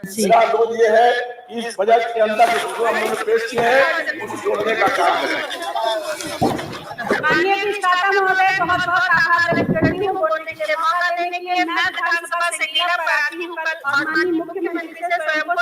मेरा अनुरोध ये है कि इस बजट के अंदर जो हम लोग पेश किए हैं उसको जोड़ने का काम करें। माननीय विधाता महोदय, बहुत बहुत आभार व्यक्त करती हूँ बोलने के लिए, मौका देने के लिए। मैं विधानसभा से लीला पर आती हूँ कल और माननीय मुख्यमंत्री से स्वयं को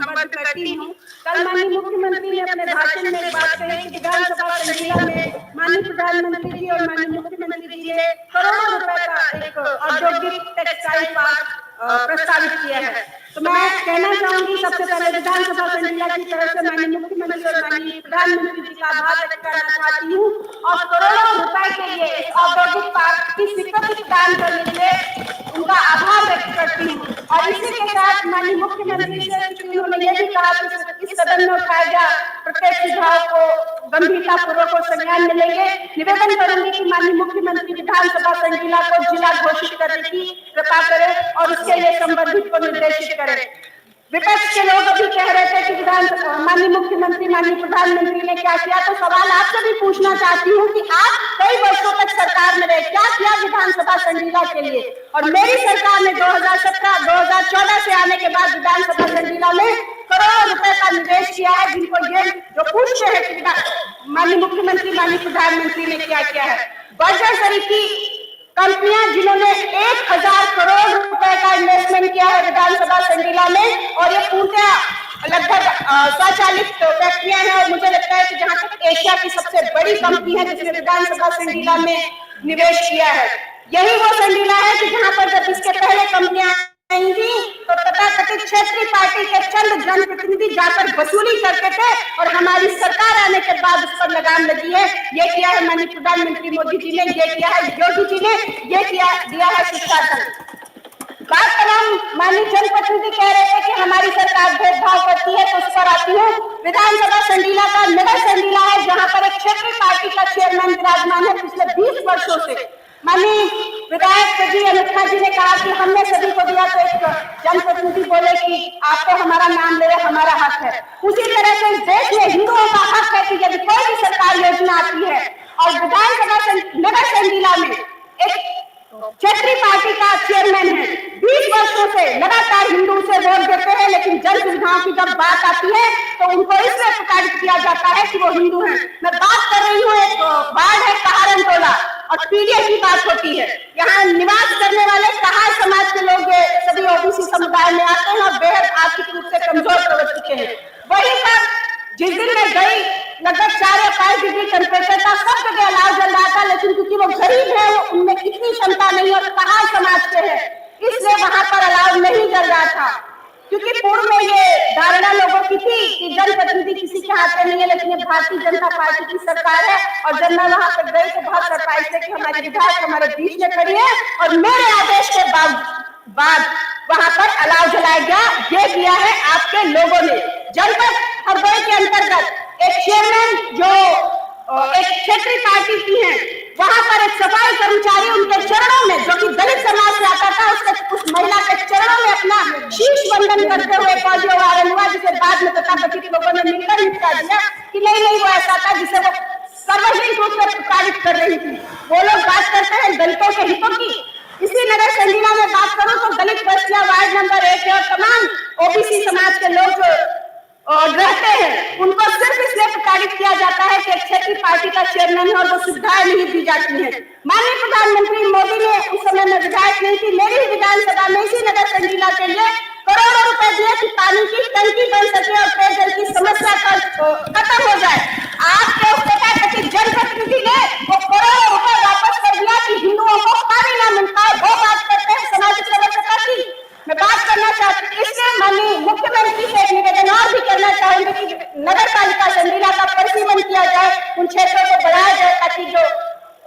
संबद्ध करती हूँ। कल माननीय मुख्यमंत्री ने अपने भाषण में एक बात कही कि विधानसभा से लीला में माननीय प्रधानमंत्री जी और माननीय मुख्यमंत्री जी ने करोड़ों रुपए का एक औद्योगिक टेक्सटाइल पार्क प्रस्तावित किया है। तो मैं कहना चाहूंगी सबसे पहले विधानसभा संडीला की तरफ से माननीय मुख्यमंत्री और माननीय प्रधानमंत्री जी का आभार व्यक्त करना चाहती हूँ और करोड़ों रुपए के लिए इस औद्योगिक पार्क की स्वीकृति प्रदान करने के लिए उनका आभार व्यक्त करती हूँ। और इसी के साथ माननीय मुख्यमंत्री से उन्होंने यह भी कहा कि इस सदन में उठाए गया प्रत्येक सुझाव को गंभीरता पूर्वक और संज्ञान में लेंगे। निवेदन करूंगी कि माननीय मुख्यमंत्री विधानसभा संडीला को जिला घोषित करने की कृपा करें और उसके लिए संबंधित को निर्देशित करें। विपक्ष के लोग अभी कह रहे थे कि माननीय मुख्यमंत्री माननीय प्रधानमंत्री ने क्या किया, तो सवाल आपसे भी पूछना चाहती हूँ कि आप कई वर्षों तक सरकार में रहे, क्या किया विधानसभा संडीला के लिए? और मेरी सरकार ने 2017-2014 से आने के बाद विधानसभा संडीला में करोड़ों रुपए का निवेश किया है, जिनको ये जो पूछते हैं कि माननीय मुख्यमंत्री माननीय प्रधानमंत्री ने क्या किया है। बर्जर शरीफ की कंपनियां जिन्होंने 1000 करोड़ रुपए का इन्वेस्टमेंट किया है विधानसभा संडीला में, और ये पूर्णतः लगभग स्वचालित फैक्ट्रियां हैं और मुझे लगता है कि जहां तक एशिया की सबसे बड़ी कंपनी है जिसने विधानसभा संडीला में निवेश किया है। यही वो संडीला है कि जहां पर जब इसके पहले कंपनियां तो तथाकथित क्षेत्रीय पार्टी के चंद जनप्रतिनिधि जाकर वसूली करते थे और हमारी सरकार आने के बाद उस पर लगाम लगी है। ये किया है माननीय प्रधानमंत्री मोदी जी ने, ये किया है योगी जी ने, ये दिया है शिक्षा संघ। बात तमाम माननीय जनप्रतिनिधि कह रहे थे कि हमारी सरकार भेदभाव करती है, तो उस पर आती हूँ। विधानसभा संडीला का नगर संडीला है जहाँ पर एक क्षेत्रीय पार्टी का चेयरमैन विराजमान है पिछले 20 वर्षों से। माननीय विधायक जी अमिता जी ने कहा कि हमने सभी को दिया, तो एक जनप्रतिनिधि बोले कि आपको हमारा नाम ले रहे, हमारा हक है। उसी तरह से इस देश में हिंदुओं का हक है कि यदि कोई भी सरकार योजना आती है और विधानसभा नगर संडीला में एक क्षेत्रीय पार्टी का चेयरमैन है, 20 वर्षों से लगातार हिंदू से वोट देते हैं, लेकिन जन सुविधाओं की जब बात आती है तो उनको इसलिए प्रताड़ित किया जाता है कि वो हिंदू हैं। मैं बात कर रही हूँ, एक वार्ड है कहारन टोला और पीडीए की बात होती है। यहाँ निवास करने वाले कहार समाज के लोग सभी ओबीसी समुदाय में आते हैं और बेहद आर्थिक रूप से कमजोर प्रवृत्ति के हैं। वही पर जिस दिन मैं गई लगभग 4 या 5 डिग्री टेम्परेचर था, सब जगह अलाव जल रहा था, लेकिन क्योंकि वो गरीब है उनमें इतनी क्षमता नहीं और कहार समाज के है, इसलिए वहां पर अलाव नहीं जल रहा था। क्योंकि पूर्व में ये धारणा लोगों की थी कि जनप्रतिनिधि किसी के हाथ में नहीं है, लेकिन ये भारतीय जनता पार्टी की सरकार है। और जब मैं वहां पर गई तो बहुत सरप्राइज थे कि हमारे विधायक हमारे बीच में खड़ी है और मेरे आदेश के बाद वहां पर अलाव जलाया गया। ये किया है आपके लोगों ने। जनपद हरदोई के अंतर्गत एक चेयरमैन जो एक क्षेत्रीय पार्टी की है, वहां पर एक सफाई कर्मचारी उनके चरणों में, जो कि दलित समाज से आता था, उस महिला के चरणों में अपना शीश बंधन करते हुए ऑडियो वायरल हुआ, जिसे बाद में तथाकथित लोगों ने मिलकर निपटा दिया कि नहीं वो ऐसा था जिसे वो सार्वजनिक रूप से प्रताड़ित कर रही थी। वो लोग बात करते हैं दलितों के हितों की। इसी नगर संडीला में बात करूं तो दलित बस्तियां वार्ड नंबर 1 और तमाम ओबीसी समाज के लोग जो रहते हैं, उनको सिर्फ इसलिए प्रताड़ित किया जाता है कि क्षेत्रीय पार्टी का चेयरमैन है और वो सुविधाएं नहीं दी जाती है। माननीय प्रधानमंत्री मोदी ने उस समय में विधायक नहीं थी, मेरी विधानसभा में इसी नगर संडीला के लिए करोड़ों रुपए दिए कि पानी की टंकी बन सके और पेयजल की समस्या खत्म हो जाए। आपके उस तथाकथित जनप्रतिनिधि ने वो करोड़ों रुपए वापस कर दिया कि हिंदुओं को पानी ना मिलता है। वो बात करते हैं सामाजिक समस्या की। मैं बात करना चाहती हूँ, इसलिए माननीय मुख्यमंत्री से एक निवेदन और भी करना चाहूंगी कि नगर पालिका संडीला का परिसीमन किया जाए, उन क्षेत्रों को बढ़ाया जाए ताकि जो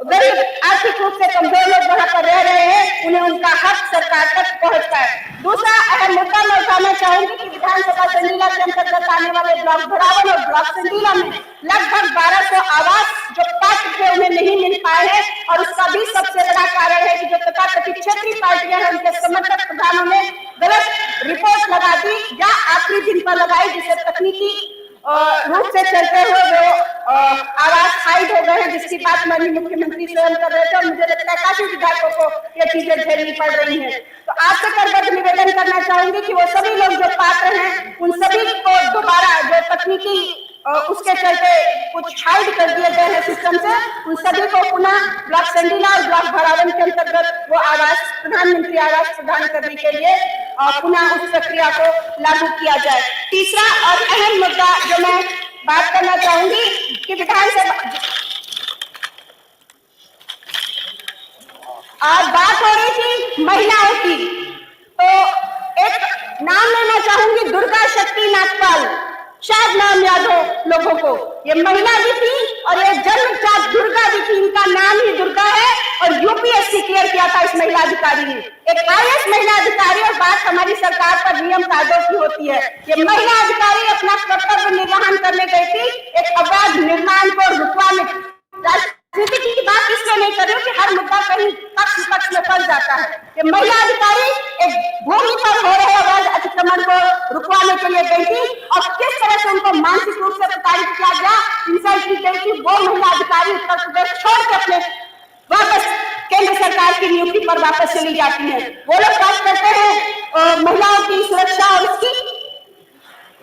गरीब आर्थिक रूप से कमजोर लोग वहां पर रह रहे हैं उन्हें उनका हक सरकार तक पहुंच पाए। दूसरा अहम मुद्दा मैं उठाना चाहूंगी कि विधानसभा संडीला के अंतर्गत आने वाले ब्लॉक भरावन और ब्लॉक संडीला में लगभग 1200 आवास जो पात्र थे उन्हें नहीं मिल पाए हैं, और उसका भी सबसे बड़ा कारण है कि जो तथाकथित क्षेत्रीय पार्टियां हैं उनके समर्थक प्रधानों ने गलत रिपोर्ट लगा दी या आखिरी दिन पर लगाई, जिसे तकनीकी रूप से चलते हुए वो आवाज हाइड हो गए हैं, जिसकी बात माननीय मुख्यमंत्री स्वयं कर रहे थे और मुझे लगता है काफी विधायकों को ये चीजें झेलनी पड़ रही हैं। तो आपसे करबद्ध निवेदन करना चाहूंगी कि वो सभी लोग जो पात्र हैं उन सभी को दोबारा जो तकनीकी उसके चलते कुछ हाइड कर दिए गए हैं सिस्टम से, उन सभी को पुनः ब्लॉक संडीला और ब्लॉक भरावन के अंतर्गत वो आवास प्रधानमंत्री आवास प्रदान करने के लिए पुनः उस प्रक्रिया को लागू किया जाए। तीसरा और अहम मुद्दा जो मैं बात करना चाहूंगी कि विधानसभा आज बात हो रही थी महिलाओं की, तो एक नाम लेना चाहूंगी, दुर्गा शक्ति नागपाल, शायद नाम याद हो लोगों को। ये महिला भी थी और ये जन्मजात दुर्गा भी थी, इनका नाम ही दुर्गा है और यूपीएससी क्लियर किया था इस महिला अधिकारी ने। एक आईएएस महिला अधिकारी, और बात हमारी सरकार पर नियम कायदों की होती है। ये महिला अधिकारी अपना कर्तव्य निर्वहन करने गई थी एक अवैध निर्माण को रुकवाने। राजनीति की बात इसलिए नहीं कर रही कि हर मुद्दा कहीं पक्ष विपक्ष में फंस जाता है। ये महिला अधिकारी एक भूमि पर हो रहे अवैध अतिक्रमण को रुकवाने के लिए गई थी और किस तरह से उनको मानसिक रूप से प्रताड़ित किया गया, इंसल्ट की गई थी। वो महिला अधिकारी उत्तर प्रदेश छोड़ के अपने वापस केंद्र सरकार की नियुक्ति पर वापस चली जाती है। वो लोग बात करते हैं महिलाओं की सुरक्षा और उसकी,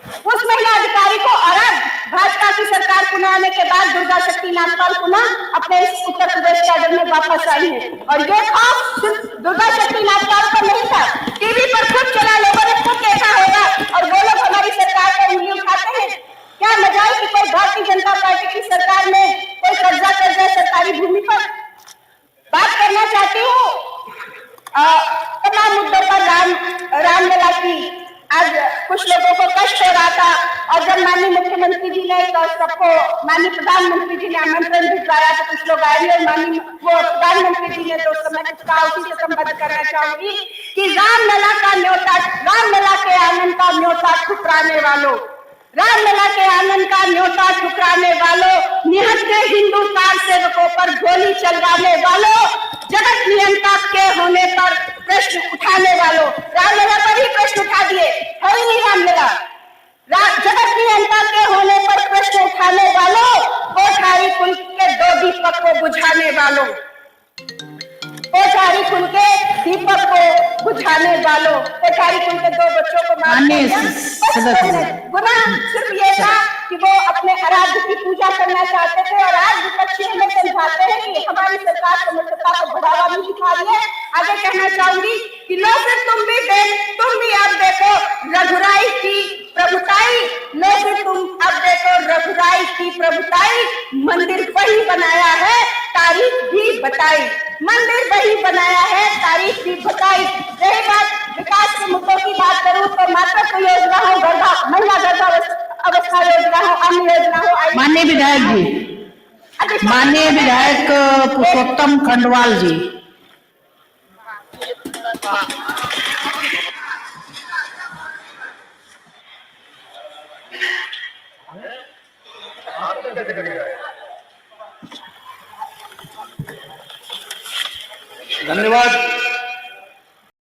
उस महिला अधिकारी को और भाजपा की सरकार पुनः आने के बाद दुर्गा शक्ति नागपाल पुनः अपने उत्तर प्रदेश कैडर में वापस आई है। और ये खौफ सिर्फ दुर्गा शक्ति नागपाल पर नहीं था, टीवी पर खुद चला, लोगों ने खुद देखा होगा और वो लोग हमारी सरकार पर उंगली उठाते हैं। क्या मजाल कि कोई भारतीय जनता पार्टी की सरकार में कोई कब्जा कर जाए सरकारी भूमि पर। बात करना चाहती हूँ तमाम मुद्दों पर रामलला की। आज कुछ लोगों को कष्ट हो रहा था और जब माननीय मुख्यमंत्री जी ने सबको, माननीय प्रधानमंत्री जी ने आमंत्रण भिजवाया तो कुछ लोग आए और माननीय वो प्रधानमंत्री जी ने तो समय कुछ कहा, उसी से संबंध करना चाहूंगी कि रामलला का न्योता, रामलला के आनंद का न्योता ठुकराने वालों, रामलला के आनंद का न्योता ठुकराने वालों, निहत्थे हिंदू कार सेवकों पर गोली चलवाने वालों, जगत नियंता के होने पर प्रश्न उठाने वालों, रामलला पर ही प्रश्न उठा दिए, है ही नहीं रामलला। जगत नियंता के होने पर प्रश्न उठाने वालों, कोठारी कुल के दो दीपक को बुझाने वालों, कोठारी कुल के दीपक को बुझाने वालों, कोठारी कुल के दो बच्चों को मारने गुनाह सिर्फ ये था कि वो अपने आराध्य की पूजा करना चाहते थे और आज विपक्षी हमें समझाते हैं कि हमारी सरकार समर्थता को बढ़ावा नहीं दिखा रही है। आगे कहना चाहूंगी कि लो फिर तुम भी अब देखो रघुराई की प्रभुताई, लो फिर तुम अब देखो रघुराई की प्रभुताई, मंदिर वही बनाया है तारीख भी बताई, मंदिर वही बनाया है तारीख भी बताई। रही बात विकास के मुद्दों की बात करूं तो मातृत्व योजना हो, महिला गर्भावस्था योजना हो, अन्य योजना हो, माननीय विधायक जी, माननीय विधायक पुरुषोत्तम खंडवाल जी, धन्यवाद।